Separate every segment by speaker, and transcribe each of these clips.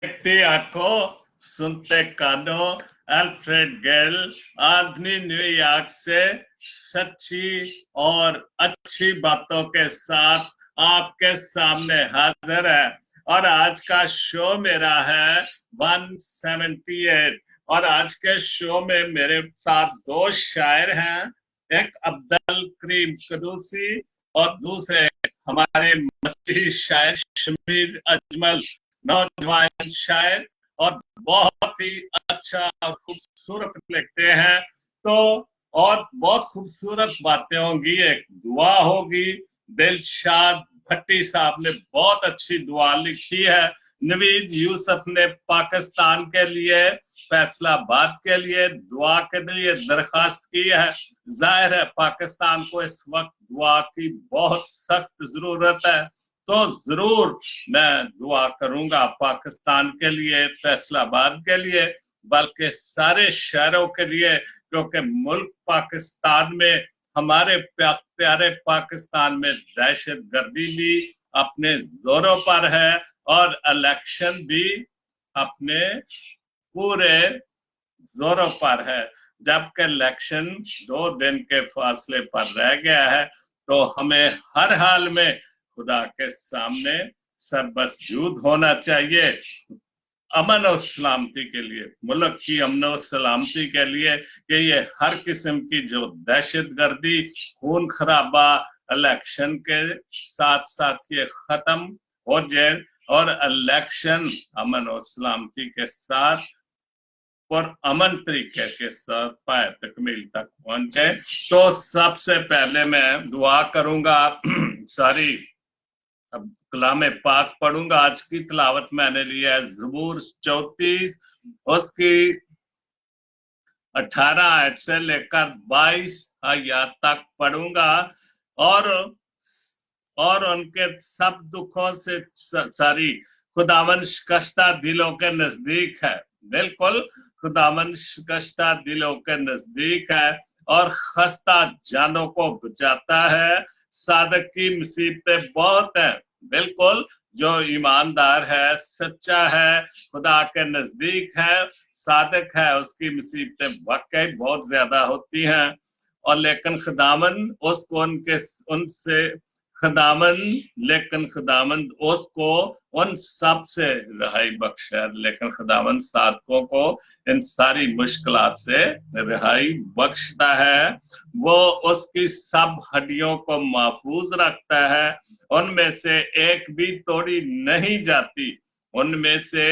Speaker 1: देखती आंखों सुनते कानों, अल्फ्रेड गेल आधुनिक न्यूयॉर्क से सच्ची और अच्छी बातों के साथ आपके सामने हाजिर है। और आज का शो मेरा है 178। और आज के शो में मेरे साथ दो शायर हैं, एक अब्दुल करीम कदूसी और दूसरे हमारे मसीही शायर शमीर अजमल, नौजवान शायर और बहुत ही अच्छा और खूबसूरत लिखते हैं। तो और बहुत खूबसूरत बातें होंगी, एक दुआ होगी। दिलशाद भट्टी साहब ने बहुत अच्छी दुआ लिखी है। नवीद यूसुफ ने पाकिस्तान के लिए, फैसलाबाद के लिए दुआ के लिए दरखास्त की है। जाहिर है पाकिस्तान को इस वक्त दुआ की बहुत सख्त जरूरत है, तो जरूर मैं दुआ करूंगा पाकिस्तान के लिए, फैसलाबाद के लिए, बल्कि सारे शहरों के लिए, क्योंकि मुल्क पाकिस्तान में, हमारे प्यारे पाकिस्तान में दहशत गर्दी भी अपने जोरों पर है और इलेक्शन भी अपने पूरे जोरों पर है। जबकि इलेक्शन 2 दिन के फासले पर रह गया है, तो हमें हर हाल में खुदा के सामने सरबसजूद होना चाहिए, अमन और सलामती के लिए, मुल्क की अमन और सलामती के लिए, कि ये हर किस्म की जो दहशत गर्दी, खून खराबा इलेक्शन के साथ साथ ये खत्म हो जाए और इलेक्शन अमन और सलामती के साथ और अमन तरीके के साथ पाए तकमील तक पहुंचे। तो सबसे पहले मैं दुआ करूंगा सारी अब कलाम पाक पढ़ूंगा। आज की तिलावत मैंने लिया है ज़बूर 34, उसकी 18 आयत से लेकर 22 आयत तक पढ़ूंगा। और उनके सब दुखों से सारी खुदावन शिकस्ता दिलों के नजदीक है। बिल्कुल खुदावन शिकस्ता दिलों के नजदीक है और खस्ता जानों को बचाता है। सादक की मुसीबतें बहुत हैं। बिल्कुल जो ईमानदार है, सच्चा है, खुदा के नजदीक है, सादक है, उसकी मुसीबतें वाकई बहुत ज्यादा होती हैं। और लेकिन खुदावन उसको उनसे खुदावन लेकिन खुदावन उसको उन सब से रिहाई बख्शे। लेकिन खुदावन साधकों को इन सारी मुश्किलात से रिहाई बख्शता है। वो उसकी सब हड्डियों को महफूज रखता है, उनमें से एक भी तोड़ी नहीं जाती, उनमें से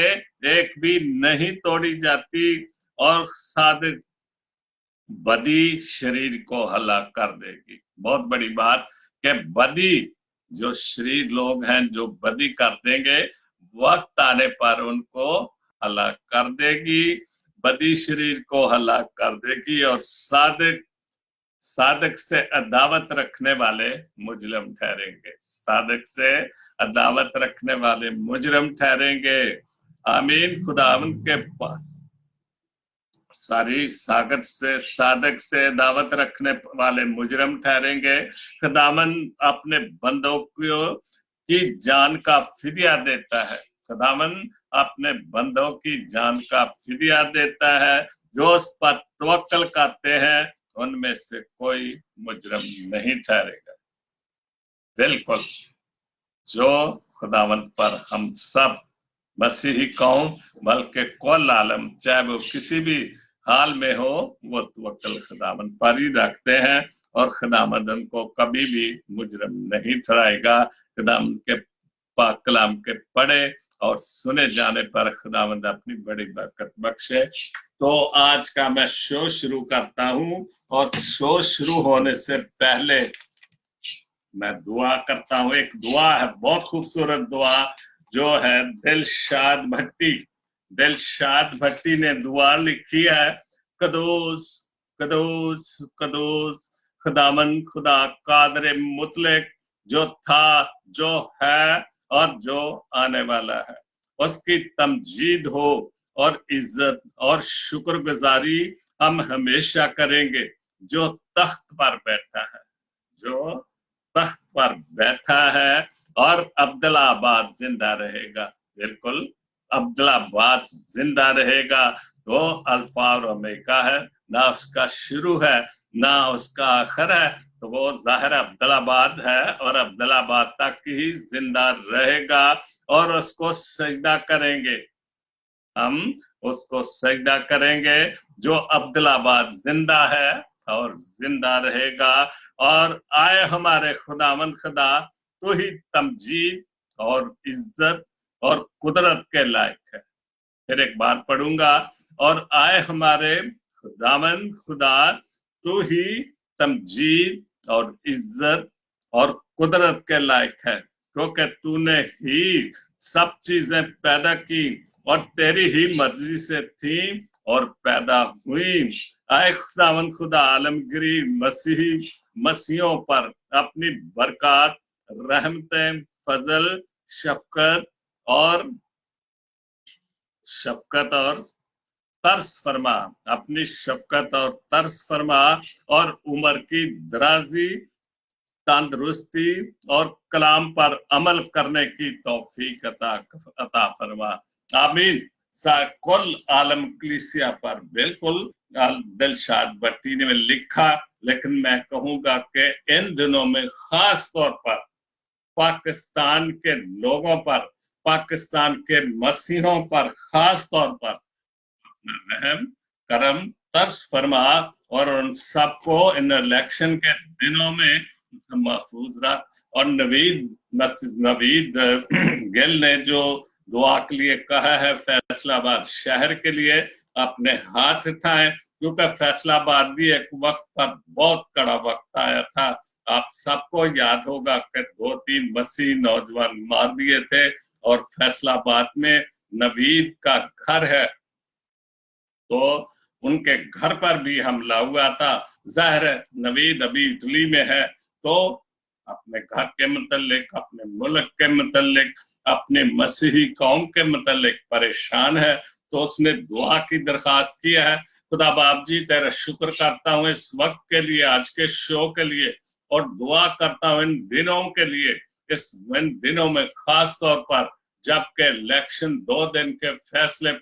Speaker 1: एक भी नहीं तोड़ी जाती। और सादिक बदी शरीर को हलाक कर देगी। बहुत बड़ी बात कि बदी जो शरीर लोग हैं जो बदी कर देंगे, वक्त आने पर उनको हलाक कर देगी। बदी शरीर को हलाक कर देगी और सादक से अदावत रखने वाले मुजरम ठहरेंगे। सादक से अदावत रखने वाले मुजरम ठहरेंगे। आमीन। खुदावन के पास सारी सादक से दावत रखने वाले मुजरम ठहरेंगे। खुदावन अपने बंदों की जान का फिदिया देता है। खुदावन अपने बंदों की जान का फिदिया देता है। जो उस पर तवक्कल करते हैं उनमें से कोई मुजरम नहीं ठहरेगा। बिल्कुल जो खुदावन पर हम सब मसीही कौम, बल्कि कुल आलम, चाहे वो किसी भी हाल में हो, वो तवक्कल खुदावंद पर ही रखते हैं और खुदावंद उनको कभी भी मुजरम नहीं ठहराएगा। खुदावंद के पाक कलाम के पढ़े और सुने जाने पर खुदावंद अपनी बड़ी बरकत बख्शे। तो आज का मैं शो शुरू करता हूं, और शो शुरू होने से पहले मैं दुआ करता हूं। एक दुआ है, बहुत खूबसूरत दुआ, जो है दिलशाद भट्टी ने दुआ लिखी है। कदूस कदूस कदूस खुदावन खुदा कादर मुतलक, जो था, जो है और जो आने वाला है। उसकी तमजीद हो और इज्जत और शुक्रगुजारी हम हमेशा करेंगे। जो तख्त पर बैठा है, जो तख्त पर बैठा है, और अब्दुल्लाबाद जिंदा रहेगा। बिल्कुल अब्दुल्लाबाद जिंदा रहेगा। तो अल्फा और ओमेगा है, ना उसका शुरू है ना उसका आखिर है, तो वो जाहिर अब्दुल्लाबाद है और अब्दुल्लाबाद तक ही जिंदा रहेगा और उसको सजदा करेंगे। हम उसको सजदा करेंगे जो अब्दुल्लाबाद जिंदा है और जिंदा रहेगा। और आए हमारे खुदावंद खुदा, तो ही तमजीद और इज्जत और कुदरत के लायक है। फिर एक बार पढ़ूंगा, और आए हमारे खुदावंद खुदा, तू ही तमजीद और इज्जत और कुदरत के लायक है, क्योंकि तूने ही सब चीजें पैदा की और तेरी ही मर्जी से थी और पैदा हुई। आए खुदावंद खुदा आलमगिरी मसीहों पर अपनी बरकत, रहमतें, फजल, शफकत और तरस फरमा, अपनी शफकत और तरस फरमा, और उम्र की दराजी, तंदुरुस्ती और कलाम पर अमल करने की तौफीक अता फरमा। आमीन। कुल आलम कलीसिया पर बिल्कुल दिलशाद भट्टी ने लिखा, लेकिन मैं कहूंगा कि इन दिनों में खास तौर पर पाकिस्तान के लोगों पर, पाकिस्तान के मसीहों पर खास तौर पर रहम करम तरस फरमा, और उन सबको इन इलेक्शन के दिनों में महफूज रख। और नवीद गिल ने जो दुआ के लिए कहा है फैसलाबाद शहर के लिए, अपने हाथ उठाएं, क्योंकि फैसलाबाद भी एक वक्त पर बहुत कड़ा वक्त आया था। आप सबको याद होगा कि 2-3 मसीह नौजवान मार दिए थे, और फैसलाबाद में नवीद का घर है, तो उनके घर पर भी हमला हुआ था। जाहिर है नवीद अभी इटली में है, तो अपने घर के मुतल्लिक, अपने मुल्क के मुतल्लिक, अपने मसीही कौम के मुतल्लिक परेशान है, तो उसने दुआ की दरखास्त की है। खुदा बाप जी तेरा शुक्र करता हूँ इस वक्त के लिए, आज के शो के लिए, और दुआ करता हूँ इन दिनों के लिए, इन दिनों में खास तौर पर जबकि इलेक्शन 2 दिन के फासले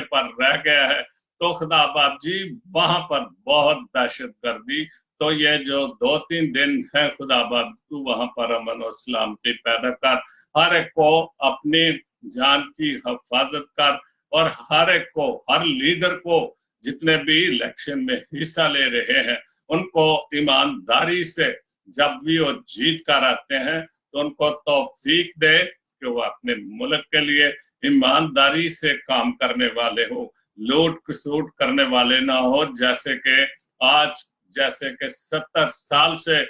Speaker 1: पर रह गया है, तो खुदा बाप जी वहां पर बहुत दहशत गर्दी, तो ये जो 2-3 दिन है खुदा बाप तू वहां पर अमन और सलामती पैदा कर, हर एक को अपनी जान की हिफाजत कर, और हर एक को, हर लीडर को, जितने भी इलेक्शन में हिस्सा ले रहे हैं, उनको ईमानदारी से जब भी वो जीत कर आते हैं तो उनको तौफीक दे कि वो अपने मुल्क के लिए ईमानदारी से काम करने वाले हो, लूट खसूट करने वाले ना हो, जैसे कि आज, जैसे कि 70 साल से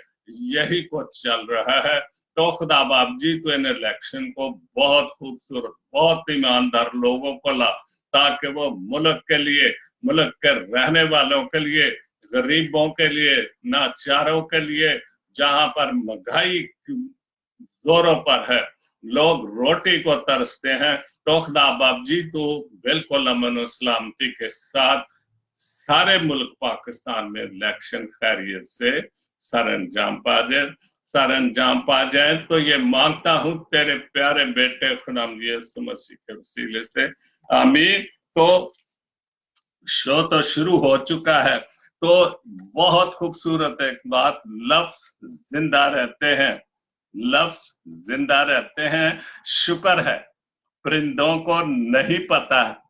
Speaker 1: यही कुछ चल रहा है। तो खुदा बाप जी तो इन इलेक्शन को बहुत खूबसूरत, बहुत ईमानदार लोगों को ला, ताकि वो मुल्क के लिए, मुल्क के रहने वालों के लिए, गरीबों के लिए, नाचारों के लिए, जहां पर महंगाई जोरों पर है, लोग रोटी को तरसते हैं, तो खुदा बाप जी तो बिल्कुल अमन और सलामती के साथ सारे मुल्क पाकिस्तान में इलेक्शन खैरियत से सर अंजाम पा जाए। तो ये मांगता हूं तेरे प्यारे बेटे खुदाम यीशु मसीह के वसीले से, आमीन। तो शो तो शुरू हो चुका है, तो बहुत खूबसूरत एक बात, लफ्ज जिंदा रहते हैं, लफ्ज जिंदा रहते हैं। शुक्र है परिंदों को नहीं पता,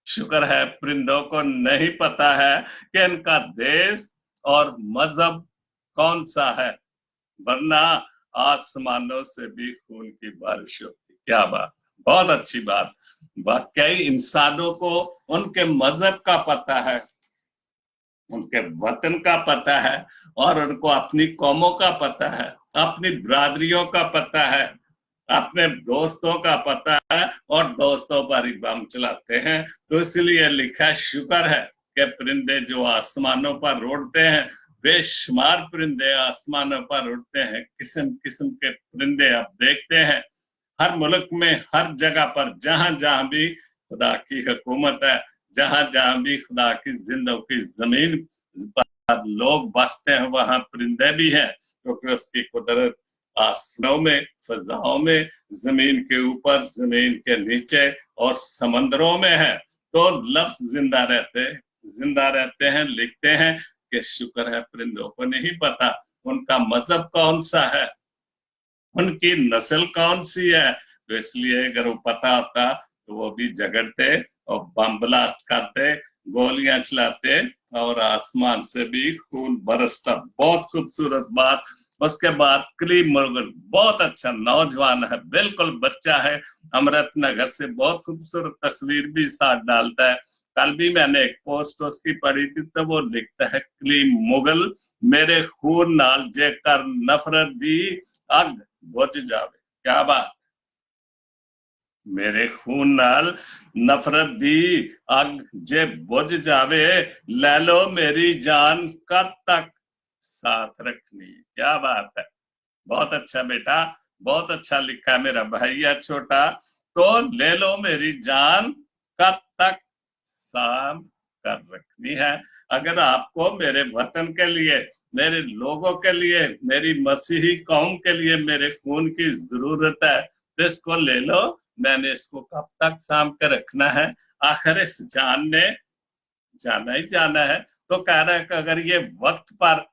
Speaker 1: शुक्र है परिंदों को नहीं पता है कि इनका देश और मजहब कौन सा है, वरना आसमानों से भी खून की बारिश होती। क्या बात, बहुत अच्छी बात। वाकई इंसानों को उनके मजहब का पता है, उनके वतन का पता है, और उनको अपनी कौमों का पता है, अपनी बरादरियों का पता है, अपने दोस्तों का पता है, और दोस्तों पर ही बम चलाते हैं। तो इसलिए लिखा शुक्र है कि परिंदे जो आसमानों पर उड़ते हैं, बेशुमार परिंदे आसमानों पर उड़ते हैं, किस्म किस्म के परिंदे आप देखते हैं हर मुल्क में, हर जगह पर, जहां जहां भी खुदा की हुकूमत है, जहां जहां भी खुदा की जिंदगी जमीन पर लोग बसते हैं, वहां परिंदे भी हैं, क्योंकि उसकी कुदरत आसमानों में, फजाओं में, जमीन के ऊपर, जमीन के नीचे और समंदरों में है। तो लफ्ज जिंदा रहते हैं, लिखते हैं कि शुक्र है परिंदों को नहीं पता उनका मजहब कौन सा है, उनकी नस्ल कौन सी है। तो इसलिए अगर वो पता होता तो वो भी झगड़ते और बम ब्लास्ट करते, गोलियां चलाते और आसमान से भी खून बरसता। बहुत खूबसूरत बात। उसके बाद क्लीव मुर्गन बहुत अच्छा नौजवान है, बिल्कुल बच्चा है, अमृत नगर से बहुत खूबसूरत तस्वीर भी साथ डालता है। कल भी मैंने एक पोस्ट उसकी पढ़ी थी, तो वो लिखता है क्लीव मुगल मेरे खून नाल जेकर नफरत दी अग बुझ जावे। क्या बात, मेरे खून नाल नफरत दी अग जे बुझ जावे, ले लो मेरी जान कब तक साथ रखनी। क्या बात है, बहुत अच्छा बेटा, बहुत अच्छा लिखा है मेरा भैया छोटा। तो ले लो मेरी जान कब तक साथ कर रखनी है। अगर आपको मेरे वतन के लिए, मेरे लोगों के लिए, मेरी मसीही कौम के लिए मेरे खून की जरूरत है तो इसको ले लो, मैंने इसको कब तक साम के रखना है। आखिर इस जान ने जाना ही जाना है। तो कह रहा है कि अगर ये वक्त पर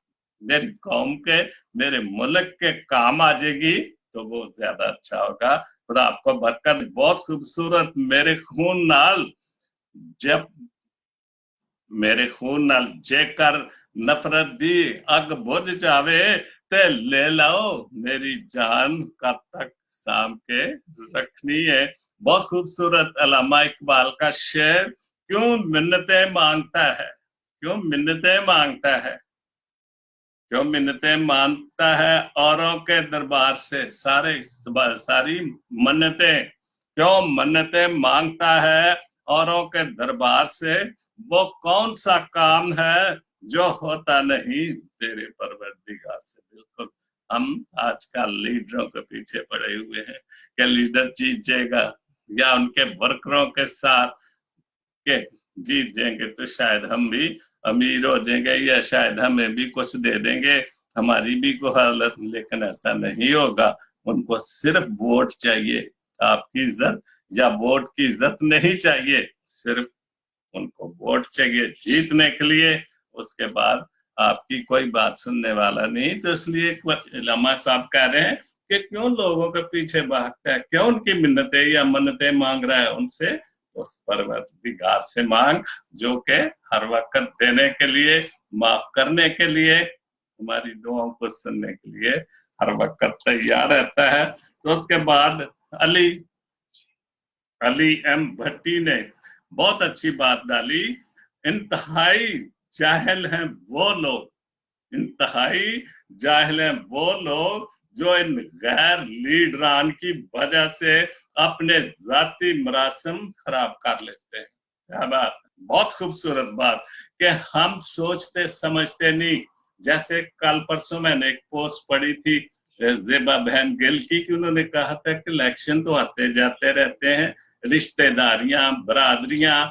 Speaker 1: मेरी कौम के, मेरे मुल्क के काम आ जाएगी तो वो ज्यादा अच्छा होगा। खुदा आपको बरकत। बहुत खूबसूरत, मेरे खून नाल जब मेरे खून नाल जेकर नफरत दी अग बुझ जावे ते ले लाओ मेरी जान कब तक साम के रखनी है। बहुत खूबसूरत अल्लामा इकबाल का शेर। क्यों मिन्नतें मांगता है, क्यों मिन्नतें मांगता है, क्यों मिन्नतें मांगता है औरों के दरबार से, सारी मन्नतें, क्यों मन्नतें मांगता है औरों के दरबार से। वो कौन सा काम है जो होता नहीं तेरे परवरदिगार से। बिल्कुल हम आजकल लीडरों के पीछे पड़े हुए हैं कि लीडर जीत जाएगा, या उनके वर्करों के साथ के जीत जाएंगे तो शायद हम भी अमीर हो जाएंगे, या शायद हमें भी कुछ दे देंगे, हमारी भी कोई हालत। लेकिन ऐसा नहीं होगा। उनको सिर्फ वोट चाहिए, आपकी इज्जत या वोट की इज्जत नहीं चाहिए, सिर्फ उनको वोट चाहिए जीतने के लिए। उसके बाद आपकी कोई बात सुनने वाला नहीं। तो इसलिए लम्मा साहब कह रहे हैं कि क्यों लोगों के पीछे भागता है, क्यों उनकी मिन्नतें या मन्नतें मांग रहा है उनसे। उस परवरदिगार से मांग जो के हर वक्त देने के लिए, माफ करने के लिए, हमारी दुआओं को सुनने के लिए हर वक्त तैयार रहता है। तो उसके बाद अली अली एम भट्टी ने बहुत अच्छी बात डाली। इंतहाई जाहिल हैं वो लोग, इंतहाई जाहिल हैं वो लोग जो इन गैर लीडरान की वजह से अपने जाती मरासम खराब कर लेते हैं। क्या बात, बहुत खूबसूरत बात कि हम सोचते समझते नहीं। जैसे कल परसों मैंने एक पोस्ट पढ़ी थी जेबा बहन गिल की, कि उन्होंने कहा था कि इलेक्शन तो आते जाते रहते हैं, रिश्तेदारियां, बरादरियां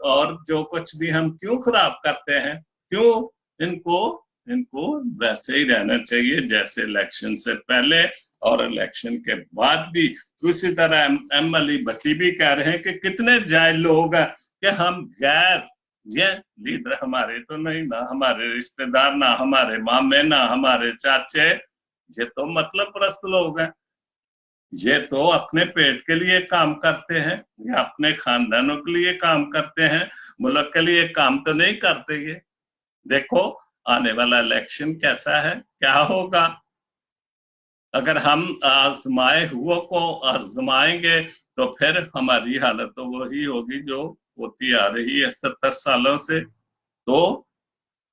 Speaker 1: और जो कुछ भी हम क्यों खराब करते हैं। क्यों, इनको इनको वैसे ही रहना चाहिए जैसे इलेक्शन से पहले और इलेक्शन के बाद भी। तो इसी तरह एम अली भट्टी भी कह रहे हैं कि कितने जाहिल लोग हैं कि हम गैर, ये लीडर हमारे तो नहीं, ना हमारे रिश्तेदार, ना हमारे मामे, ना हमारे चाचे, ये तो मतलब परस्त लोग हैं। ये तो अपने पेट के लिए काम करते हैं या अपने खानदानों के लिए काम करते हैं, मुल्क के लिए काम तो नहीं करते। ये देखो आने वाला इलेक्शन कैसा है, क्या होगा। अगर हम आजमाए हुए को आजमाएंगे तो फिर हमारी हालत तो वही होगी जो होती आ रही है 70 सालों से। तो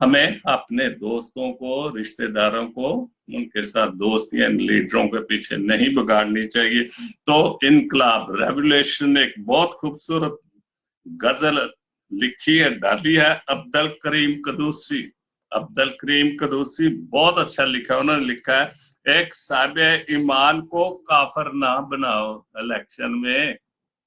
Speaker 1: हमें अपने दोस्तों को, रिश्तेदारों को, उनके साथ दोस्तियां लीडरों के पीछे नहीं बिगाड़नी चाहिए। तो इनकलाब रेवोल्यूशन एक बहुत खूबसूरत गजल लिखी है, डाली है अब्दुल करीम कदूसी। अब्दुल करीम कदूसी बहुत अच्छा लिखा, उन्होंने लिखा है एक साहिब ईमान को काफर ना बनाओ, इलेक्शन में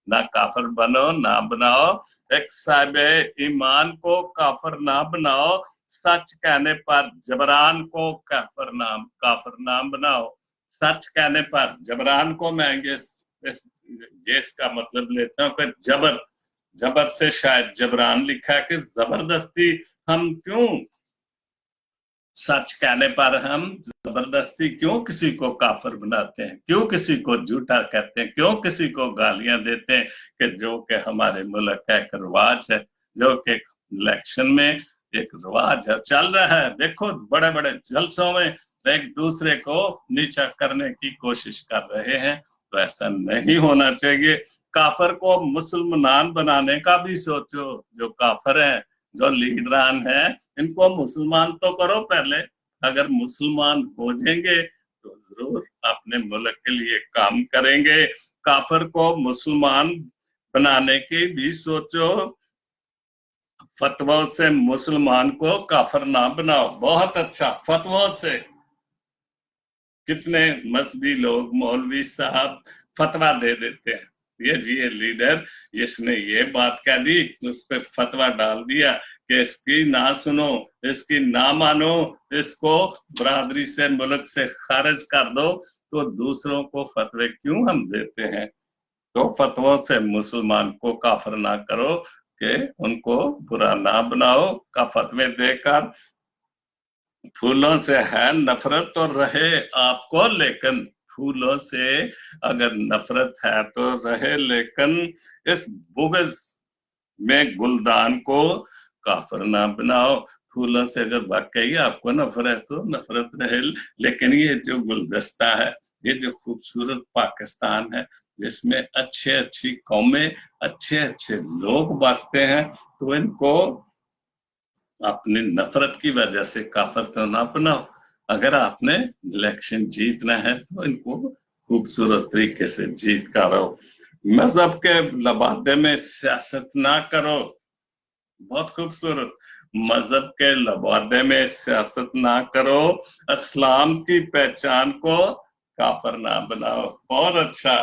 Speaker 1: ना काफर बनो ना बनाओ, एक साहिब ईमान को काफर ना बनाओ, सच कहने पर जबरान को काफर नाम बनाओ, सच कहने पर जबरान को मैं ये इसका मतलब लेता हूं कि जबर से शायद जबरान लिखा है कि जबरदस्ती हम क्यों, सच कहने पर हम जबरदस्ती क्यों किसी को काफिर बनाते हैं, क्यों किसी को झूठा कहते हैं, क्यों किसी को गालियां देते हैं, कि जो कि हमारे मुल्क का एक रिवाज है, जो कि इलेक्शन में एक रिवाज है, चल रहा है। देखो बड़े बड़े जलसों में एक दूसरे को नीचा करने की कोशिश कर रहे हैं, तो ऐसा नहीं होना चाहिए। काफिर को मुसलमान बनाने का भी सोचो, जो काफिर है, जो लीडरान है, इनको मुसलमान तो करो पहले। अगर मुसलमान हो जाएंगे तो जरूर अपने मुल्क के लिए काम करेंगे। काफिर को मुसलमान बनाने की भी सोचो, फतवा से मुसलमान को काफिर ना बनाओ। बहुत अच्छा, फतवा से कितने मजहबी लोग, मौलवी साहब फतवा दे देते हैं, ये लीडर जिसने ये बात कह दी, उस पर फतवा डाल दिया कि इसकी ना सुनो, इसकी ना मानो, इसको बरादरी से, मुल्क से खारिज कर दो। तो दूसरों को फतवे क्यों हम देते हैं? तो फतवों से मुसलमान को काफिर ना करो, कि उनको बुरा ना बनाओ। का फतवे देकर फूलों से है नफरत तो रहे आपको, लेकिन फूलों से अगर नफरत है तो रहे, लेकिन इस बुग़्ज़ में गुलदान को काफिर ना बनाओ। फूलों से अगर वाकई आपको नफरत तो नफरत रहे, लेकिन ये जो गुलदस्ता है, ये जो खूबसूरत पाकिस्तान है, जिसमें अच्छे अच्छी कौमें, अच्छे अच्छे लोग बसते हैं, तो इनको अपनी नफरत की वजह से काफिर तो ना बनाओ। अगर आपने इलेक्शन जीतना है तो इनको खूबसूरत तरीके से जीत कर रहो। मजहब के लबादे में सियासत ना करो। बहुत खूबसूरत, मजहब के लबादे में सियासत ना करो, इस्लाम की पहचान को काफिर ना बनाओ। बहुत अच्छा,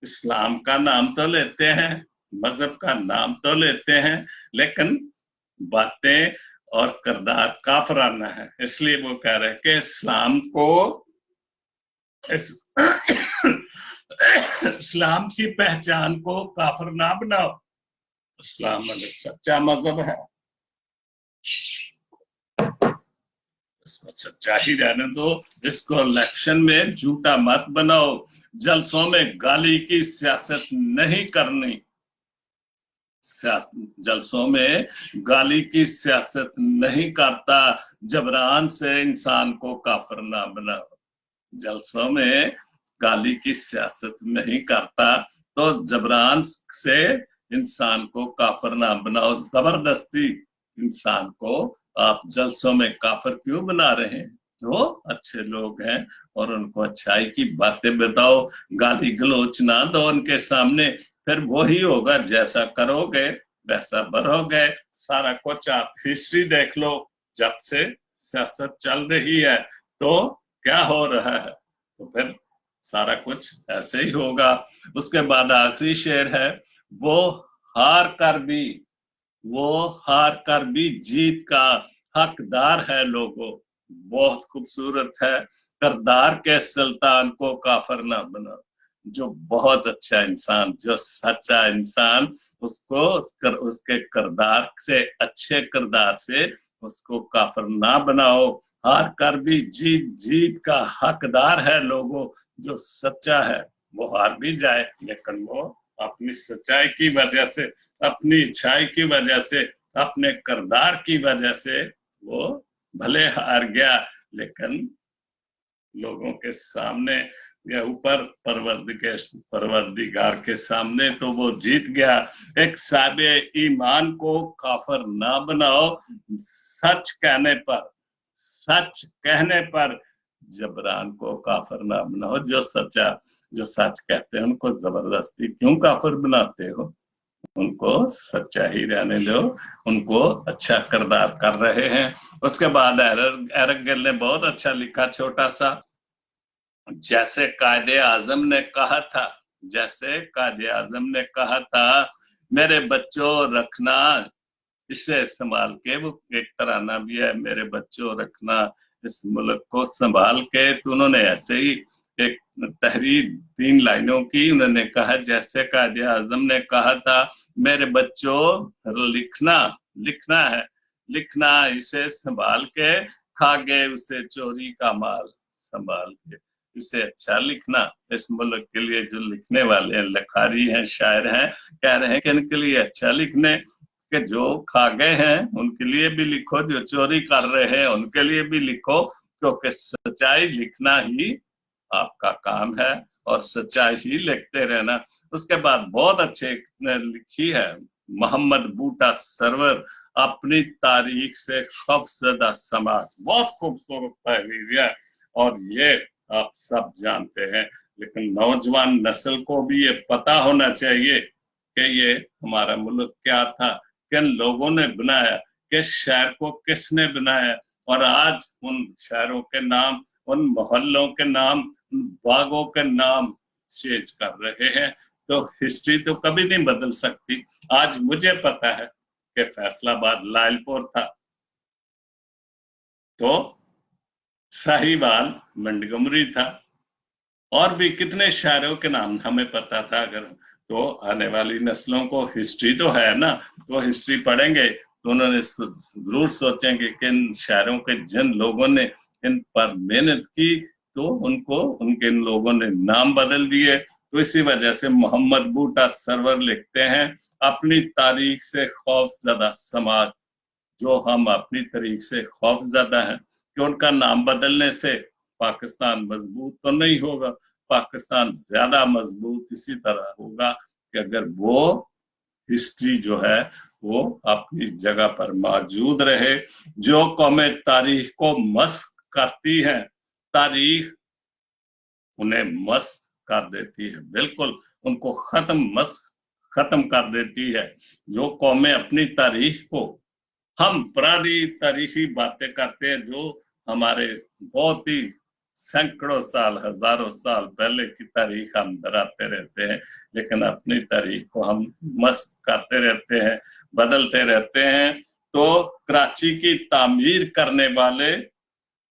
Speaker 1: इस्लाम का नाम तो लेते हैं, मजहब का नाम तो लेते हैं, लेकिन बातें और किरदार काफराना है। इसलिए वो कह रहे हैं कि इस्लाम को इस इस्लाम की पहचान को काफिर ना बनाओ। इस्लाम सच्चा मजहब है, इसको सच्चा ही रहने दो। इसको इलेक्शन में झूठा मत बनाओ। जलसों में गाली की सियासत नहीं करनी, जलसों में गाली की सियासत नहीं करता। जबरान से इंसान को काफिर ना बनाओ। जलसों में गाली की सियासत नहीं करता, तो जबरान से इंसान को काफिर ना बनाओ। जबरदस्ती इंसान को आप जलसों में काफिर क्यों बना रहे हैं? वो अच्छे लोग हैं और उनको अच्छाई की बातें बताओ, गाली गलोच ना दो उनके सामने। फिर वही होगा, जैसा करोगे वैसा भरोगे। सारा कुछ आप हिस्ट्री देख लो, जब से सियासत चल रही है तो क्या हो रहा है, तो फिर सारा कुछ ऐसे ही होगा। उसके बाद आखिरी शेर है, वो हार कर भी वो हार कर भी जीत का हकदार है लोगों। बहुत खूबसूरत है, करदार के सुल्तान को काफिर ना बना। जो बहुत अच्छा इंसान, जो सच्चा इंसान, उसको उसके करदार से, अच्छे करदार से उसको काफिर ना बनाओ। हार कर भी जीत का हकदार है लोगों। जो सच्चा है वो हार भी जाए, लेकिन वो अपनी सच्चाई की वजह से, अपनी अच्छाई की वजह से, अपने करदार की वजह से वो भले हार गया, लेकिन लोगों के सामने या ऊपर परवरदिगार के सामने तो वो जीत गया। एक साबे ईमान को काफिर ना बनाओ। सच कहने पर जबरान को काफिर ना बनाओ। जो सच कहते हैं उनको जबरदस्ती क्यों काफिर बनाते हो? उनको सच्चा ही रहने दो, उनको अच्छा किरदार कर रहे हैं। उसके बाद एरगिल ने बहुत अच्छा लिखा, छोटा सा, जैसे कायदे आजम ने कहा था, जैसे कायदे आजम ने कहा था, मेरे बच्चों रखना, इससे इस्तेमाल के, वो एक तराना भी है, मेरे बच्चों रखना इस मुल्क को संभाल के। तो उन्होंने ऐसे ही एक तहरीर 3 लाइनों की उन्होंने कहा, जैसे कायदे आजम ने कहा था, मेरे बच्चों लिखना लिखना है, लिखना इसे संभाल के, खा गए उसे चोरी का माल संभाल के। इसे अच्छा लिखना। इस मुल्क के लिए जो लिखने वाले हैं, लखारी हैं, शायर हैं, कह रहे हैं कि इनके लिए अच्छा लिखने, कि जो खा गए हैं उनके लिए भी लिखो, जो चोरी कर रहे हैं उनके लिए भी लिखो, क्योंकि सच्चाई लिखना ही आपका काम है और सच्चाई ही लिखते रहना। उसके बाद बहुत अच्छे लिखी है मोहम्मद बूटा सरवर, अपनी तारीख से खौफजदा समाज, बहुत खूबसूरत तहरीर है और ये आप सब जानते हैं। लेकिन नौजवान नस्ल को भी ये पता होना चाहिए कि ये हमारा मुल्क क्या था, किन लोगों ने बनाया, किस शहर को किसने बनाया, और आज उन शहरों के नाम, उन मोहल्लों के नाम, उन बागों के नाम चेंज कर रहे हैं। तो हिस्ट्री तो कभी नहीं बदल सकती। आज मुझे पता है कि फैसलाबाद लालपुर था, तो साहिवाल मंडगमरी था, और भी कितने शहरों के नाम हमें पता था। अगर तो आने वाली नस्लों को हिस्ट्री तो है ना, वो हिस्ट्री पढ़ेंगे तो उन्होंने जरूर सोचेंगे कि इन शहरों के जिन लोगों ने इन पर मेहनत की, तो उनको उनके इन लोगों ने नाम बदल दिए। तो इसी वजह से मोहम्मद बूटा सरवर लिखते हैं, अपनी तारीख से खौफजदा समाज, जो हम अपनी तारीख से खौफजदा हैं कि उनका नाम बदलने से पाकिस्तान मजबूत तो नहीं होगा। पाकिस्तान ज्यादा मजबूत इसी तरह होगा कि अगर वो हिस्ट्री जो है वो अपनी जगह पर मौजूद रहे। जो कौमें तारीख को मस्क करती हैं, तारीख उन्हें मस्क कर देती है, बिल्कुल उनको खत्म कर देती है। जो कौमें अपनी तारीख को, हम पुरानी तारीखी बातें करते हैं जो हमारे बहुत ही सैकड़ों साल, हजारों साल पहले की तारीख हम दोहराते रहते हैं, लेकिन अपनी तारीख को हम मस्क करते रहते हैं, बदलते रहते हैं। तो कराची की तामीर करने वाले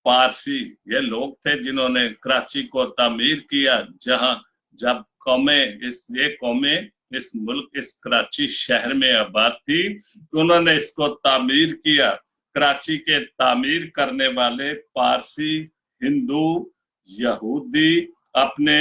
Speaker 1: पारसी ये लोग थे जिन्होंने कराची को तामीर किया। जहां जब कौमें ये कौमें इस मुल्क, इस कराची शहर में आबाद थी, तो उन्होंने इसको तामीर किया। कराची के तामीर करने वाले पारसी, हिंदू, यहूदी अपने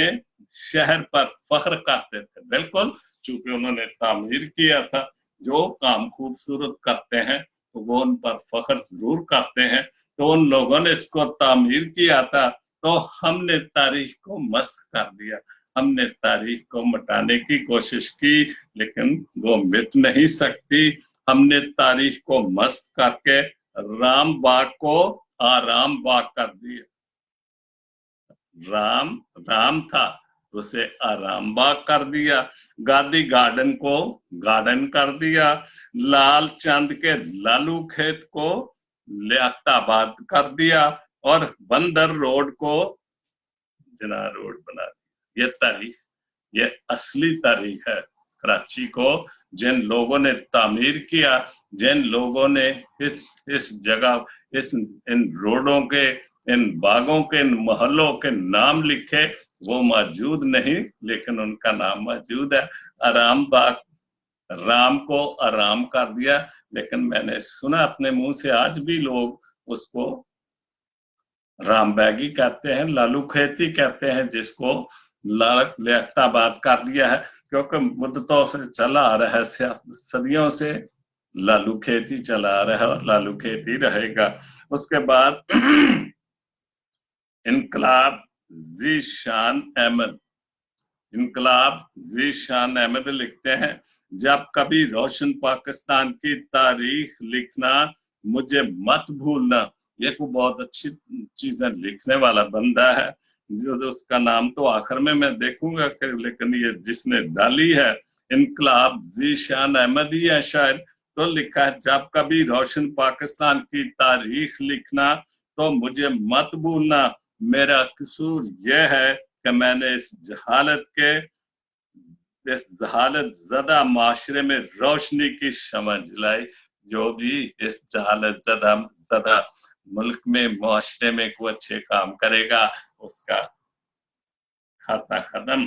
Speaker 1: शहर पर फख्र करते थे, बिल्कुल, चूंकि उन्होंने तामीर किया था। जो काम खूबसूरत करते हैं तो वो उन पर फख्र जरूर करते हैं। तो उन लोगों ने इसको तामीर किया था, तो हमने तारीख को मस्क कर दिया, हमने तारीख को मिटाने की कोशिश की, लेकिन वो मिट नहीं सकती। हमने तारीख को मस्क करके राम बाग को आराम बाग कर दिया। राम था, उसे आराम बाग कर दिया। गांधी गार्डन को गार्डन कर दिया। लाल चंद के लालू खेत को लियाकताबाद कर दिया, और बंदर रोड को जिना रोड बना दिया। ये तारीख, ये असली तारीख है कराची को। जिन लोगों ने तामीर किया, जिन लोगों ने इस जगह, इन रोडों के, इन बागों के, इन मोहल्लों के नाम लिखे, वो मौजूद नहीं, लेकिन उनका नाम मौजूद है। आराम बाग, राम को आराम कर दिया। लेकिन मैंने सुना अपने मुंह से, आज भी लोग उसको राम बैगी कहते हैं, लालू खेती कहते हैं, जिसको लियाकताबाद कर दिया है, क्योंकि मुद्दतों से चला आ रहा है, सदियों से लालू खेती चला आ रहा है और लालू खेती रहेगा। उसके बाद इनकलाब ज़ीशान अहमद, इनकलाब ज़ीशान अहमद लिखते हैं, जब कभी रोशन पाकिस्तान की तारीख लिखना, मुझे मत भूलना। ये को बहुत अच्छी चीजें लिखने वाला बंदा है, जो उसका नाम तो आखिर में मैं देखूंगा, लेकिन ये जिसने डाली है इनकलाब ज़ीशान अहमद ही है शायद। तो लिखा है, जब कभी रोशन पाकिस्तान की तारीख लिखना तो मुझे मत भूलना। मेरा कसूर यह है कि मैंने इस जहालत ज़दा माशरे में रोशनी की शमع जलाई। जो भी इस जहालत ज़दा मुल्क में, मुआशरे में कोई अच्छे काम करेगा, उसका खाता खत्म।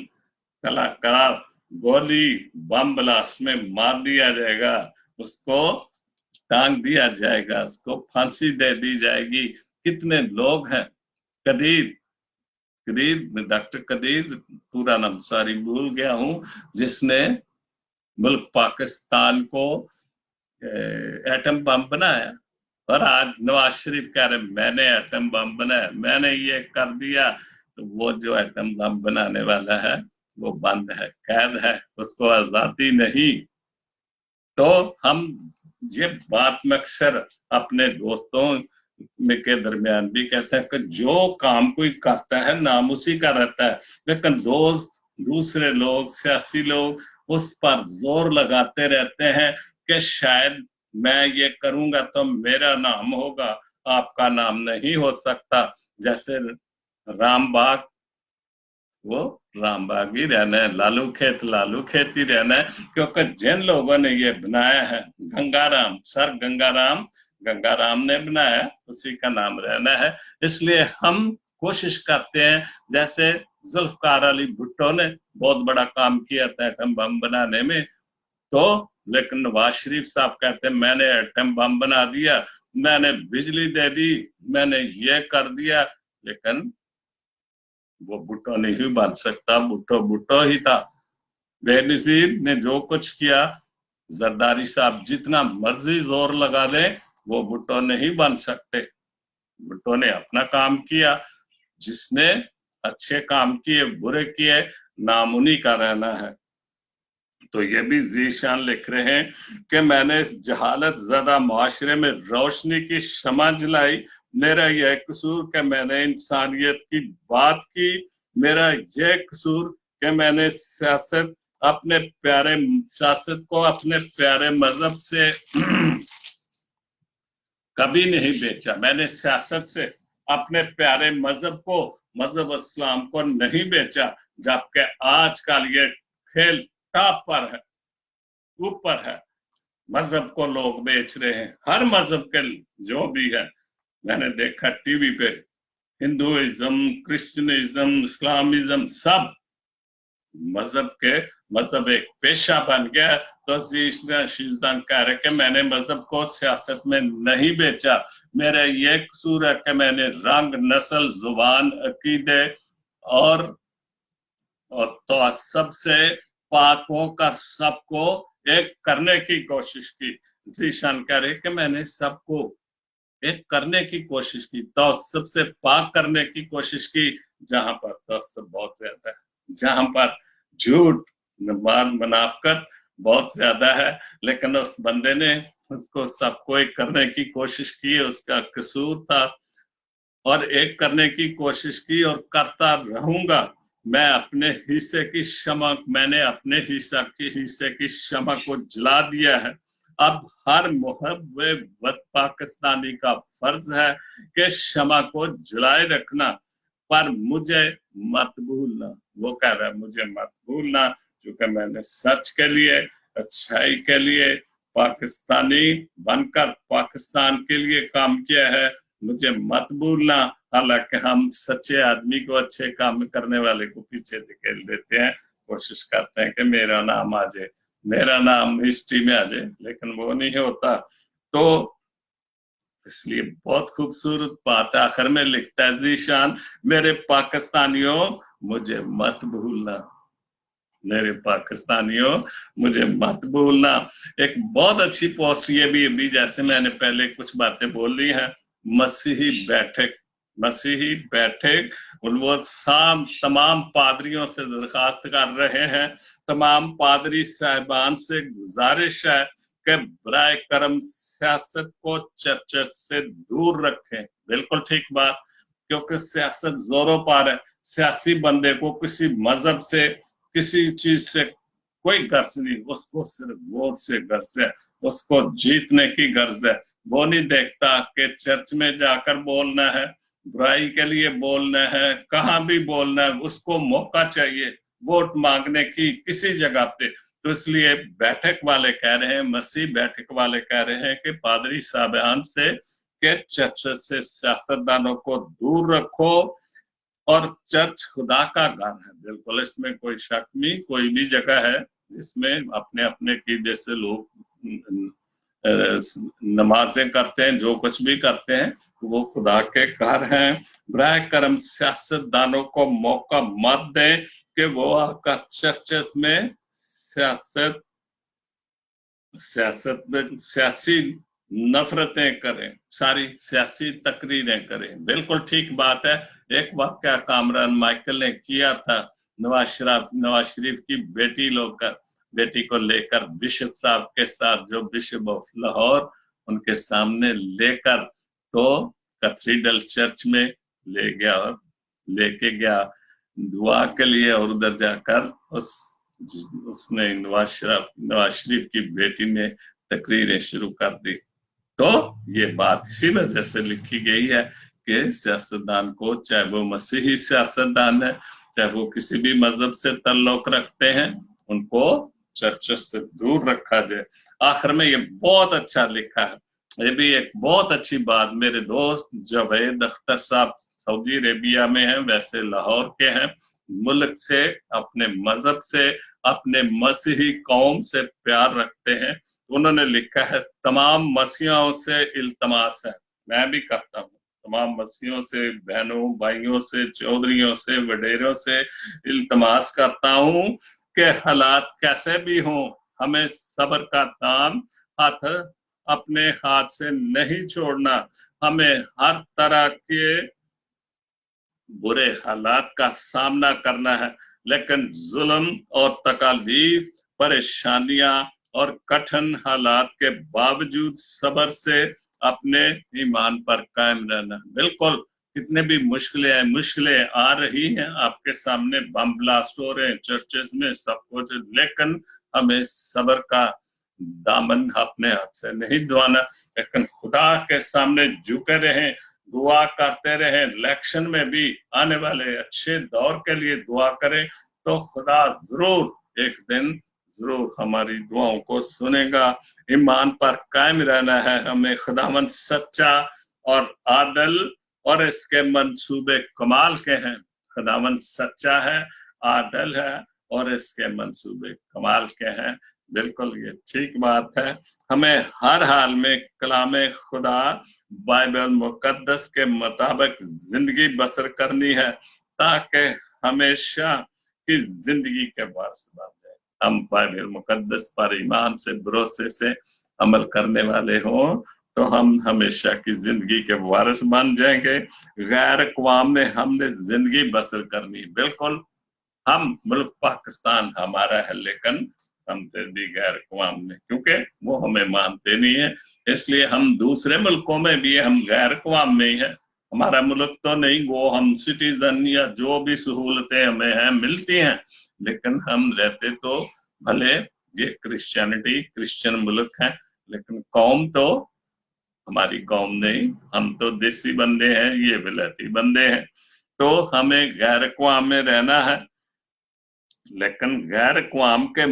Speaker 1: कलाकार गोली बम ब्लास्ट में मार दिया जाएगा, उसको टांग दिया जाएगा, उसको फांसी दे दी जाएगी। कितने लोग हैं, कदीर कदीर डॉक्टर कदीर, पूरा नाम सारी भूल गया हूं, जिसने मुल्क पाकिस्तान को एटम बम बनाया, और आज नवाज शरीफ कह रहे मैंने एटम बम बनाया, मैंने ये कर दिया। तो वो जो एटम बम बनाने वाला है वो बंद है, कैद है, उसको आजादी नहीं। तो हम ये बात में अक्सर अपने दोस्तों में के दरमियान भी कहते हैं कि जो काम कोई करता है नाम उसी का रहता है, लेकिन दोस्त दूसरे लोग, सियासी लोग उस पर जोर लगाते रहते हैं कि शायद मैं ये करूंगा तो मेरा नाम होगा, आपका नाम नहीं हो सकता। जैसे रामबाग, वो रामबाग ही रहना है, लालू खेत ही रहना है, क्योंकि जिन लोगों ने ये बनाया है, गंगाराम, सर गंगाराम ने बनाया, उसी का नाम रहना है। इसलिए हम कोशिश करते हैं, जैसे जुल्फकार अली भुट्टो ने बहुत बड़ा काम किया था एटम बम बनाने में, तो लेकिन नवाज शरीफ साहब कहते हैं मैंने एटम बम बना दिया, मैंने बिजली दे दी, मैंने ये कर दिया, लेकिन वो भुट्टो नहीं बन सकता, भुट्टो भुट्टो ही था। बेनजीर ने जो कुछ किया, जरदारी साहब जितना मर्जी जोर लगा ले, वो भुट्टो नहीं बन सकते। भुट्टो ने अपना काम किया, जिसने अच्छे काम किए बुरे किए, नाम उन्हीं का रहना है। तो ये भी जीशान लिख रहे हैं कि मैंने जहालत ज़्यादा मुआशरे में रोशनी की शमा जलाई, मेरा यह कसूर कि मैंने इंसानियत की बात की, मेरा यह कसूर कि मैंने सियासत को अपने प्यारे मजहब से कभी नहीं बेचा। मैंने सियासत से अपने प्यारे मजहब इस्लाम को नहीं बेचा, जबकि आजकल ये खेल टॉप पर है, ऊपर है। मजहब को लोग बेच रहे हैं, हर मजहब के जो भी है। मैंने देखा टीवी पे हिंदुइज्म, क्रिश्चियनिज्म, इस्लामिज्म, सब मजहब एक पेशा बन गया। तो शीजान कह रहे कि मैंने मजहब को सियासत में नहीं बेचा, मेरा ये कसूर है कि मैंने रंग, नस्ल, जुबान, अकीदे और तो सबसे पाक होकर सबको एक करने की कोशिश की। जीशान कह रहे कि मैंने सबको एक करने की कोशिश की, तो सबसे पाक करने की कोशिश की, जहां पर तो सब बहुत ज्यादा है, जहां पर झूठ, मुनाफिकत बहुत ज्यादा है, लेकिन उस बंदे ने उसको सबको एक करने की कोशिश की, उसका कसूर था, और एक करने की कोशिश की और करता रहूंगा। मैं अपने हिस्से की क्षमा, मैंने अपने हिस्से की क्षमा को जला दिया है। अब हर मुहब्बत पाकिस्तानी का फर्ज है कि क्षमा को जलाए रखना, पर मुझे मत भूलना। वो कह रहा है मुझे मत भूलना, क्योंकि मैंने सच के लिए, अच्छाई के लिए, पाकिस्तानी बनकर पाकिस्तान के लिए काम किया है, मुझे मत भूलना। हालांकि हम सच्चे आदमी को, अच्छे काम करने वाले को पीछे धकेल देते हैं, कोशिश करते हैं कि मेरा नाम आ जाए, मेरा नाम हिस्ट्री में आ जाए, लेकिन वो नहीं होता। तो इसलिए बहुत खूबसूरत बात आखिर में लिखता है जीशान, मेरे पाकिस्तानियों मुझे मत भूलना, मेरे पाकिस्तानियों मुझे मत भूलना। एक बहुत अच्छी पोस्ट ये भी अभी, जैसे मैंने पहले कुछ बातें बोल ली हैं, मसीही बैठक वो तमाम पादरियों से दरखास्त कर रहे हैं, तमाम पादरी साहिबान से गुजारिश है कि बराए करम सियासत को चर्च से दूर रखें। बिल्कुल ठीक बात, क्योंकि सियासत जोरों पर है, सियासी बंदे को किसी मजहब से, किसी चीज से कोई गर्ज नहीं, उसको सिर्फ वोट से गर्ज है, उसको जीतने की गर्ज है। वो नहीं देखता कि चर्च में जाकर बोलना है, बुराई के लिए बोलना है, कहाँ भी बोलना है, उसको मौका चाहिए वोट मांगने की किसी जगह पे। तो इसलिए बैठक वाले कह रहे हैं, मसीह बैठक वाले कह रहे हैं कि पादरी साहबान से कि चर्च से सियासतदानों को दूर रखो और चर्च खुदा का घर है। बिल्कुल इसमें कोई शक नहीं। कोई भी जगह है जिसमें अपने अपने कीदे से लोग नमाजें करते हैं, जो कुछ भी करते हैं वो खुदा के घर हैं। बराए करम सियासतदानों को मौका मत दें कि वो आकर चर्चेस में सियासी नफरतें करें, सारी सियासी तकरीरें करें। बिल्कुल ठीक बात है। एक वाकया कामरान माइकल ने किया था नवाज शरीफ की बेटी को लेकर बिशप साहब के साथ, जो बिशप ऑफ लाहौर उनके सामने लेकर तो कैथेड्रल चर्च में ले गया और लेके गया दुआ के लिए, और उधर जाकर उसने नवाज शरीफ की बेटी ने तकरीरें शुरू कर दी। तो ये बात इसी वजह से लिखी गई है कि सियासतदान को, चाहे वो मसीही सियासतदान है, चाहे वो किसी भी मजहब से ताल्लुक रखते हैं, उनको चर्च से दूर रखा जाए। आखिर में ये बहुत अच्छा लिखा है, ये भी एक बहुत अच्छी बात। मेरे दोस्त जावेद अख्तर साहब सऊदी अरेबिया में हैं, वैसे लाहौर के हैं, मुल्क से, अपने मजहब से, अपने मसीही कौम से प्यार रखते हैं। उन्होंने लिखा है, तमाम मसीहों से इल्तमास है, मैं भी करता हूँ, तमाम मसीहों से, बहनों भाइयों से, चौधरियों से, वडेरों से इल्तमास करता हूँ कि हालात कैसे भी हों, हमें सब्र का दाम अपने हाथ से नहीं छोड़ना। हमें हर तरह के बुरे हालात का सामना करना है, लेकिन जुल्म और तकलीफ, परेशानियां और कठिन हालात के बावजूद सब्र से अपने ईमान पर कायम रहना। बिल्कुल, कितने भी मुश्किलें आ रही हैं आपके सामने, बम ब्लास्ट हो रहे हैं चर्चेस में, सब कुछ, लेकिन हमें सब्र का दामन अपने हाथ से नहीं धोना, लेकिन खुदा के सामने झुके रहें, दुआ करते रहे। इलेक्शन में भी आने वाले अच्छे दौर के लिए दुआ करें, तो खुदा जरूर एक दिन जरूर हमारी दुआओं को सुनेगा। ईमान पर कायम रहना है हमें। खुदावंद सच्चा और आदल और इसके मंसूबे कमाल के हैं। खुदावंद सच्चा है, आदल है और इसके मंसूबे कमाल के हैं। बिल्कुल ये ठीक बात है। हमें हर हाल में कलामे खुदा, बाइबल मुकद्दस के मुताबिक जिंदगी बसर करनी है, ताकि हमेशा की जिंदगी के वारिस बन जाए। हम बाइबल मुकद्दस पर ईमान से, भरोसे से अमल करने वाले हों, तो हम हमेशा की जिंदगी के वारिस बन जाएंगे। गैर अक़वाम में हमने जिंदगी बसर करनी। बिल्कुल, हम मुल्क पाकिस्तान हमारा है, लेकिन हम फिर भी गैर अक़वाम में, क्योंकि वो हमें मानते नहीं है, इसलिए हम दूसरे मुल्कों में भी हम गैर अक़वाम में ही है। हमारा मुल्क तो नहीं, वो हम सिटीजन या जो भी सहूलतें हमें हैं मिलती हैं, लेकिन हम रहते तो भले ये क्रिश्चियन मुल्क है, लेकिन कौम तो हमारी कौम नहीं, हम तो देसी बंदे हैं, ये विलायती बंदे हैं। तो हमें गैर अक़वाम में रहना है, लेकिन गैर अक़वाम के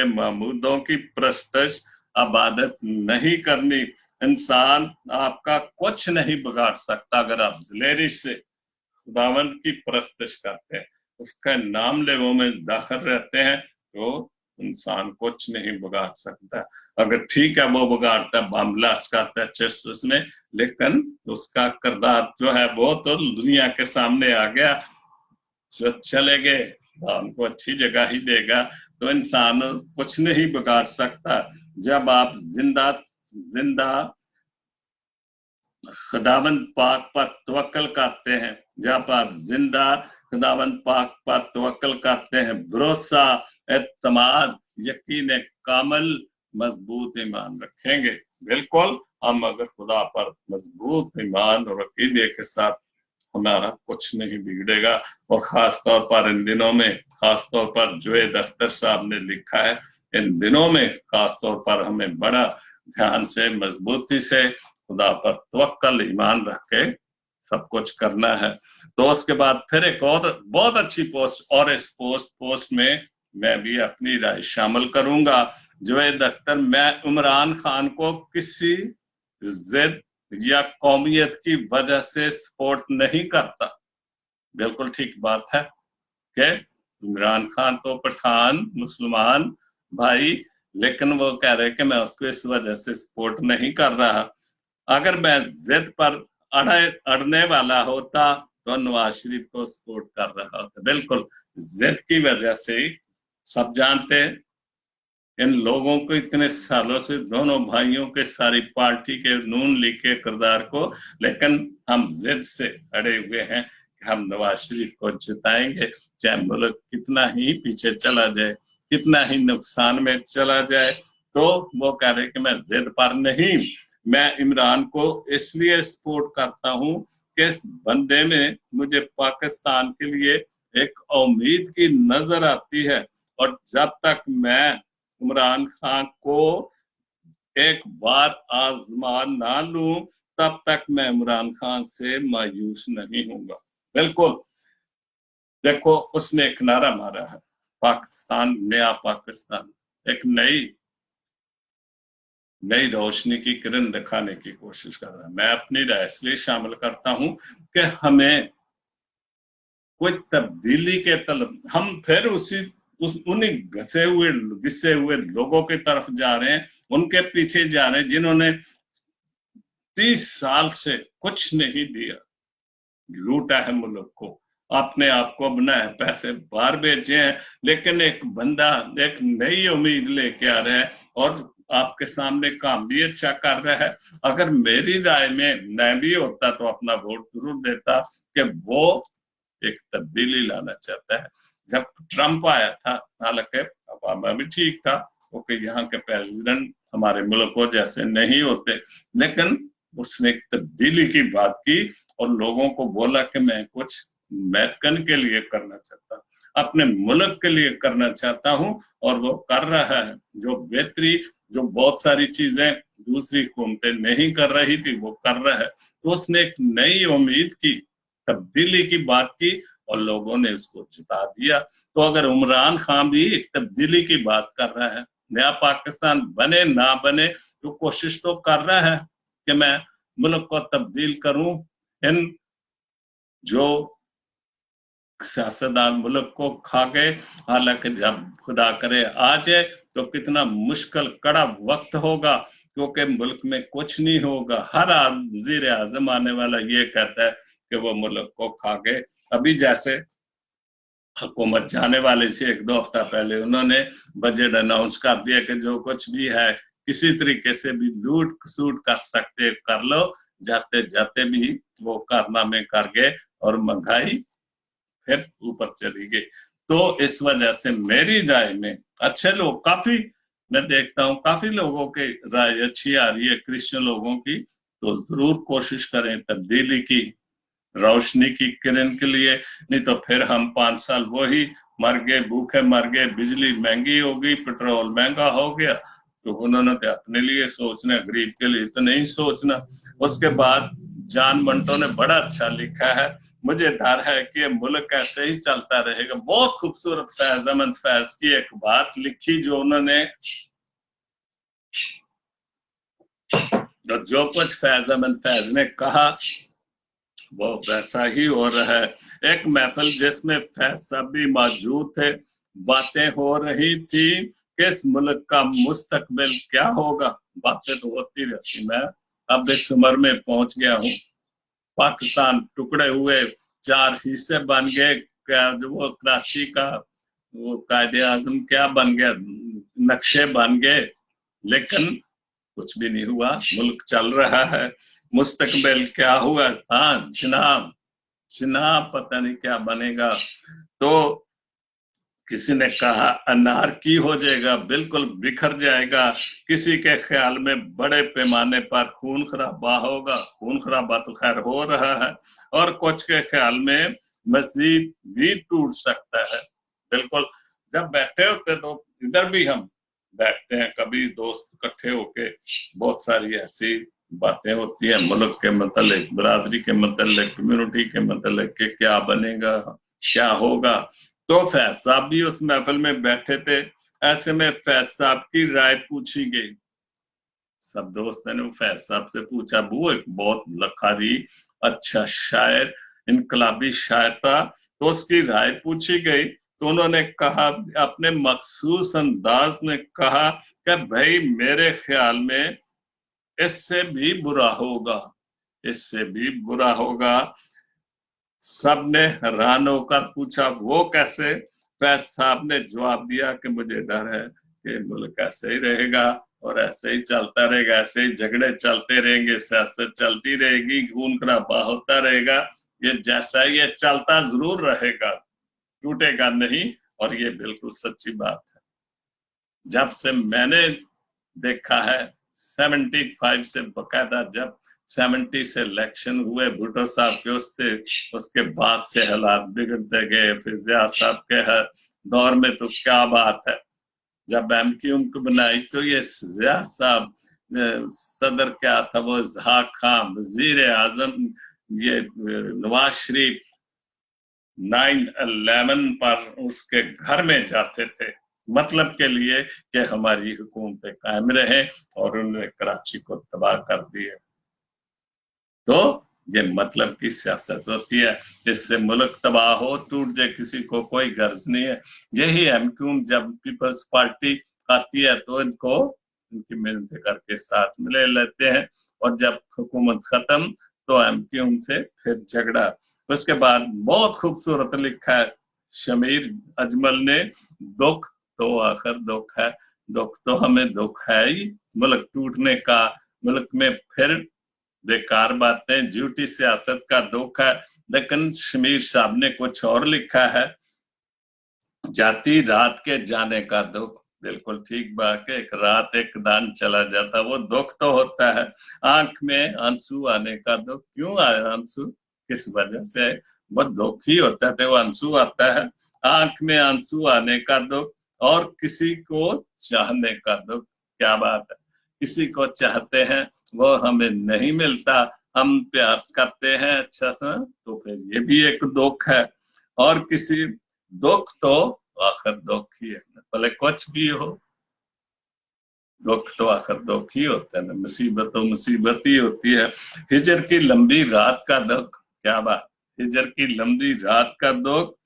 Speaker 1: मामूदों की प्रस्तश इबादत नहीं करनी। इंसान आपका कुछ नहीं बिगाड़ सकता अगर आप दिलेरी से खुदावंद की प्रस्तश करते हैं, उसका नाम लेवों में दाखिल रहते हैं, तो इंसान कुछ नहीं बिगाड़ सकता। अगर ठीक है वो बिगाड़ता है, बम ब्लास्ट करता है चर्च में, लेकिन उसका किरदार जो है वो तो दुनिया के सामने आ गया, चले गए, हमको अच्छी जगह ही देगा। तो इंसान कुछ नहीं बिगाड़ सकता। जब आप जिंदा खुदावंद पाक पर तवक्कल करते हैं, जब आप जिंदा खुदावंद पाक पर तवक्कल करते हैं, भरोसा, एतमाद, यकीन कामल, मजबूत ईमान रखेंगे। बिल्कुल, हम अगर खुदा पर मजबूत ईमान और अकीदे के साथ, हमारा कुछ नहीं बिगड़ेगा। और खास तौर पर इन दिनों में, खास तौर पर जावेद अख्तर साहब ने लिखा है, इन दिनों में खास तौर पर हमें बड़ा ध्यान से, मजबूती से खुदा पर तवक्कल ईमान रख के सब कुछ करना है। तो उसके बाद फिर एक और बहुत अच्छी पोस्ट, और इस पोस्ट में मैं भी अपनी राय शामिल करूंगा। जुवेद अख्तर, मैं इमरान खान को किसी जिद या कौमियत की वजह से सपोर्ट नहीं करता। बिल्कुल ठीक बात है कि इमरान खान तो पठान मुसलमान भाई, लेकिन वो कह रहे कि मैं उसको इस वजह से सपोर्ट नहीं कर रहा। अगर मैं जिद पर अड़ने वाला होता तो नवाज शरीफ को सपोर्ट कर रहा होता। बिल्कुल जिद की वजह से, सब जानते इन लोगों को इतने सालों से, दोनों भाइयों के, सारी पार्टी के, नून लीग के किरदार को, लेकिन हम जिद से अड़े हुए हैं कि हम नवाज शरीफ को जिताएंगे, चाहे मुल्क कितना ही पीछे चला जाए, कितना ही नुकसान में चला जाए। तो वो कह रहे कि मैं जिद पर नहीं, मैं इमरान को इसलिए सपोर्ट करता हूं कि इस बंदे में मुझे पाकिस्तान के लिए एक उम्मीद की नजर आती है, और जब तक मैं इमरान खान को एक बार आजमा ना लूं तब तक मैं इमरान खान से मायूस नहीं होऊंगा। बिल्कुल देखो, उसने एक नारा मारा है, पाकिस्तान नया पाकिस्तान, एक नई रोशनी की किरण दिखाने की कोशिश कर रहा है। मैं अपनी राय इसलिए शामिल करता हूं कि हमें कोई तब्दीली के तलब, हम फिर उन्हीं घिसे हुए लोगों की तरफ जा रहे हैं, उनके पीछे जा रहे हैं जिन्होंने 30 साल से कुछ नहीं दिया, लूटा है मुल्क को, अपने आप को बनाया, पैसे बाहर बेचे हैं। लेकिन एक बंदा एक नई उम्मीद लेके आ रहा है और आपके सामने काम भी अच्छा कर रहा है। अगर मेरी राय में मैं भी होता तो अपना वोट जरूर देता कि वो एक तब्दीली लाना चाहता है। जब ट्रंप आया था, हालांकि ओबामा भी ठीक था, ओके, यहाँ के प्रेसिडेंट हमारे मुल्कों जैसे नहीं होते, लेकिन उसने एक तब्दीली की बात की और लोगों को बोला कि मैं कुछ अमेरिकन के लिए करना चाहता हूँ, अपने मुल्क के लिए करना चाहता हूँ, और वो कर रहा है। जो बेहतरी, जो बहुत सारी चीजें दूसरी हुकूमतें नहीं कर रही थी, वो कर रहा है। तो उसने एक नई उम्मीद की, तब्दीली की बात की, और लोगों ने उसको जिता दिया। तो अगर इमरान खान भी एक तब्दीली की बात कर रहा है, नया पाकिस्तान बने ना बने, तो कोशिश तो कर रहा है कि मैं मुल्क को तब्दील करूं, इन जो सियासतदान मुल्क को खा गए। हालांकि जब खुदा करे आ जाए तो कितना मुश्किल कड़ा वक्त होगा, क्योंकि मुल्क में कुछ नहीं होगा। हर वजीर आजम आने वाला ये कहता है कि वो मुल्क को खा गए। अभी जैसे हुकूमत जाने वाले से 1-2 हफ्ता पहले उन्होंने बजट अनाउंस कर दिया कि जो कुछ भी है किसी तरीके से भी लूट खसूट कर सकते कर लो, जाते जाते भी वो कारनामे कर गए और महंगाई फिर ऊपर चली गई। तो इस वजह से मेरी राय में अच्छे लोग, काफी मैं देखता हूँ काफी लोगों की राय अच्छी आ रही है, क्रिश्चियन लोगों की, तो जरूर कोशिश करें तब्दीली की, रोशनी की किरण के लिए। नहीं तो फिर हम 5 साल वही मर गए, भूखे मर गए, बिजली महंगी हो गई, पेट्रोल महंगा हो गया। तो उन्होंने तो अपने लिए सोचना, गरीब के लिए तो नहीं सोचना। उसके बाद जॉन मंटो ने बड़ा अच्छा लिखा है, मुझे डर है कि मुल्क ऐसे ही चलता रहेगा। बहुत खूबसूरत फैज अहमद फैज की एक बात लिखी, जो उन्होंने, जो कुछ फैज अहमद फैज ने कहा वो वैसा ही हो रहा है। एक महफिल जिसमें फैज साहब भी मौजूद थे, बातें हो रही थी कि इस मुल्क का मुस्तकबिल क्या होगा। बातें तो होती रहती। मैं अब इस उम्र में पहुंच गया हूँ, पाकिस्तान टुकड़े हुए, 4 हिस्से बन गए, क्या वो कराची का वो कायदे आजम क्या बन गया, नक्शे बन गए, लेकिन कुछ भी नहीं हुआ, मुल्क चल रहा है। मुस्तकबिल क्या हुआ? हाँ जनाब, जनाब पता नहीं क्या बनेगा। तो किसी ने कहा अनारकी हो जाएगा, बिल्कुल बिखर जाएगा। किसी के ख्याल में बड़े पैमाने पर खून खराबा होगा, खून खराबा तो खैर हो रहा है, और कुछ के ख्याल में मस्जिद भी टूट सकता है। बिल्कुल, जब बैठे होते तो इधर भी हम बैठते हैं, कभी दोस्त इकट्ठे होके, बहुत सारी ऐसी बातें होती है मुल्क के मतलब, बरादरी के मतलब, कम्युनिटी के मतलब कि क्या बनेगा क्या होगा। तो फैज साहब भी उस महफिल में बैठे थे, ऐसे में फैज साहब की राय पूछी गई। सब दोस्तों ने फैज साहब से पूछा, वो एक बहुत लखारी अच्छा शायर, इनकलाबी शायर था, तो उसकी राय पूछी गई। तो उन्होंने कहा, अपने मखसूस अंदाज में कहा कि भाई मेरे ख्याल में इससे भी बुरा होगा, इससे भी बुरा होगा। सबने हैरान होकर पूछा, वो कैसे? फैज साहब ने जवाब दिया कि मुझे डर है कि मुल्क ऐसे ही रहेगा और ऐसे ही चलता रहेगा, ऐसे ही झगड़े चलते रहेंगे, सियासत चलती रहेगी, खून खराबा होता रहेगा, ये जैसा ये चलता जरूर रहेगा, टूटेगा नहीं। और ये बिल्कुल सच्ची बात है। जब से मैंने देखा है 75 से बकायदा, जब 70 से इलेक्शन हुए भुट्टो साहब के, उससे उसके बाद से हालात बिगड़ते गए। फिर जिया साहब के दौर में तो क्या बात है, जब एमक्यूएम को बनाई तो ये जिया साहब सदर क्या था, वो इसहाक खान वजीर आजम, ये नवाज शरीफ 9/11 पर उसके घर में जाते थे, मतलब के लिए कि हमारी हुकूमत कायम रहे, और उन्होंने कराची को तबाह कर दिया। तो ये मतलब की सियासत होती है, इससे मुल्क तबाह हो टूट जाए, किसी को कोई गर्ज नहीं है। यही एमक्यूएम जब पीपल्स पार्टी आती है तो इनको इनकी मिलते करके साथ मिले लेते हैं, और जब हुकूमत खत्म तो एमक्यूएम से फिर झगड़ा। उसके बाद बहुत खूबसूरत लिखा है शमीर अजमल ने, दुख तो आखिर दुख है, दुख तो हमें दुख है ही मुल्क टूटने का, मुल्क में फिर बेकार बातें, झूठी सियासत का दुख है। लेकिन शमीर साहब ने कुछ और लिखा है, जाती रात के जाने का दुख। बिल्कुल ठीक बात है, एक रात एक दान चला जाता, वो दुख तो होता है। आंख में आंसू आने का दुख, क्यों आए आंसू, किस वजह से, वो दुख ही होता है, तो वो आंसू आता है। आंख में आंसू आने का दुख, और किसी को चाहने का दुख। क्या बात है, किसी को चाहते हैं वो हमें नहीं मिलता, हम प्यार करते हैं अच्छा सा, तो फिर ये भी एक दुख है। और किसी दुख तो आखिर दुख ही है, भले कुछ भी हो, दुख तो आखिर दुख ही होता है ना, मुसीबत तो मुसीबत ही होती है। हिजर की लंबी रात का दुख, क्या बात, हिजर की लंबी रात का दुख,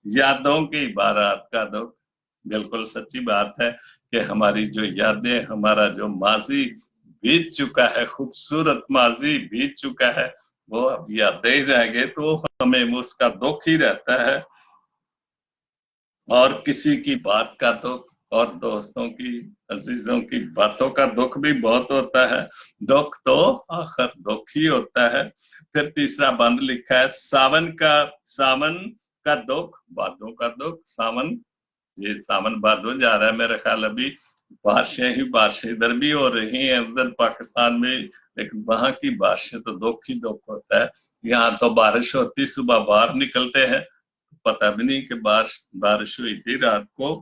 Speaker 1: यादों की बारात का दुख। बिल्कुल सच्ची बात है कि हमारी जो यादें, हमारा जो माजी बीत चुका है, खूबसूरत माजी बीत चुका है, वो अब यादें ही रह गए, तो हमें उसका दुख ही रहता है। और किसी की बात का दुख, और दोस्तों की, अजीजों की बातों का दुख भी बहुत होता है। दुख तो आखिर दुख ही होता है। फिर तीसरा बंद लिखा है, सावन का दुख, बादों का दुख। सावन, ये सावन भादो जा रहा है, मेरे ख्याल अभी बारिशें ही बारिशें इधर भी हो रही हैं, उधर पाकिस्तान में, लेकिन वहां की बारिशें तो दुख ही दुख होता है। यहाँ तो बारिश होती, सुबह बाहर निकलते हैं, पता भी नहीं कि बारिश हुई थी रात को।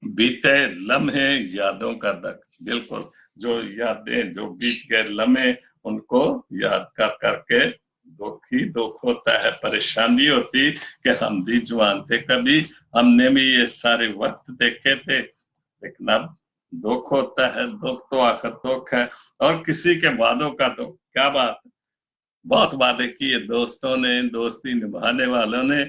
Speaker 1: बीते लम्हे यादों का दख, बिल्कुल, जो यादें, जो बीत गए लम्हे, उनको याद कर करके दुख ही दुख होता है, परेशानी होती कि हम भी जवान थे, कभी हमने भी ये सारे वक्त देखे थे, लेकिन अब दुख होता है। दुख तो आखिर दुख है। और किसी के वादों का दुख, क्या बात, बहुत वादे किए दोस्तों ने, दोस्ती निभाने वालों ने,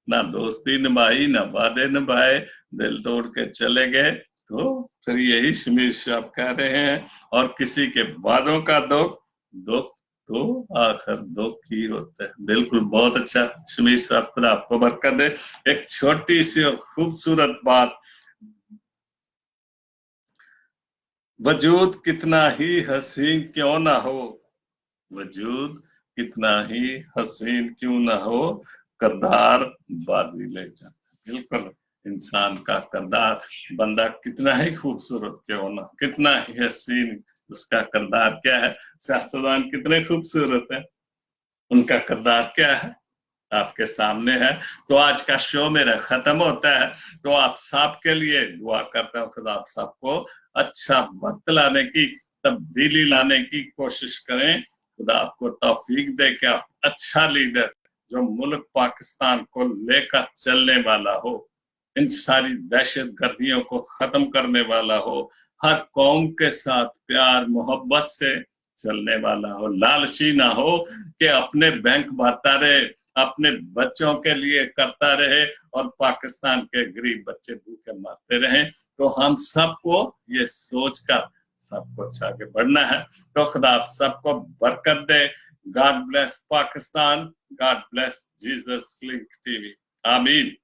Speaker 1: ना दोस्ती निभाई ना वादे निभाए, दिल तोड़ के चले गए। तो फिर यही शमीर साहब कह रहे हैं, और किसी के वादों का दुख, दुख तो आखिर दुख ही होता है। बिल्कुल, बहुत अच्छा शमीर साहब, खुदा आपको बरकत दे। एक छोटी सी और खूबसूरत बात, वजूद कितना ही हसीन क्यों ना हो, वजूद कितना ही हसीन क्यों ना हो, करदार बाजी ले जाता। बिल्कुल, इंसान का करदार, बंदा कितना ही खूबसूरत क्यों ना, कितना ही हसीन उसका करदार क्या है। सियासतदान कितने खूबसूरत है, उनका करदार क्या है, आपके सामने है। तो आज का शो मेरा खत्म होता है, तो आप सबके लिए दुआ करता हूँ, खुदा आप सबको अच्छा वक्त लाने की, तब्दीली लाने की कोशिश करें। खुदा आपको तौफीक दे कि आप अच्छा लीडर, जो मुल्क पाकिस्तान को लेकर चलने वाला हो, इन सारी दहशत गर्दियों को खत्म करने वाला हो, हर कौम के साथ प्यार मोहब्बत से चलने वाला हो, लालची ना हो कि अपने बैंक भरता रहे, अपने बच्चों के लिए करता रहे और पाकिस्तान के गरीब बच्चे भूखे मरते रहे। तो हम सबको ये सोचकर सब कुछ आगे बढ़ना है। तो खुदा आप सबको बरकत दे। God bless Pakistan, God bless Jesus link TV. आमीन।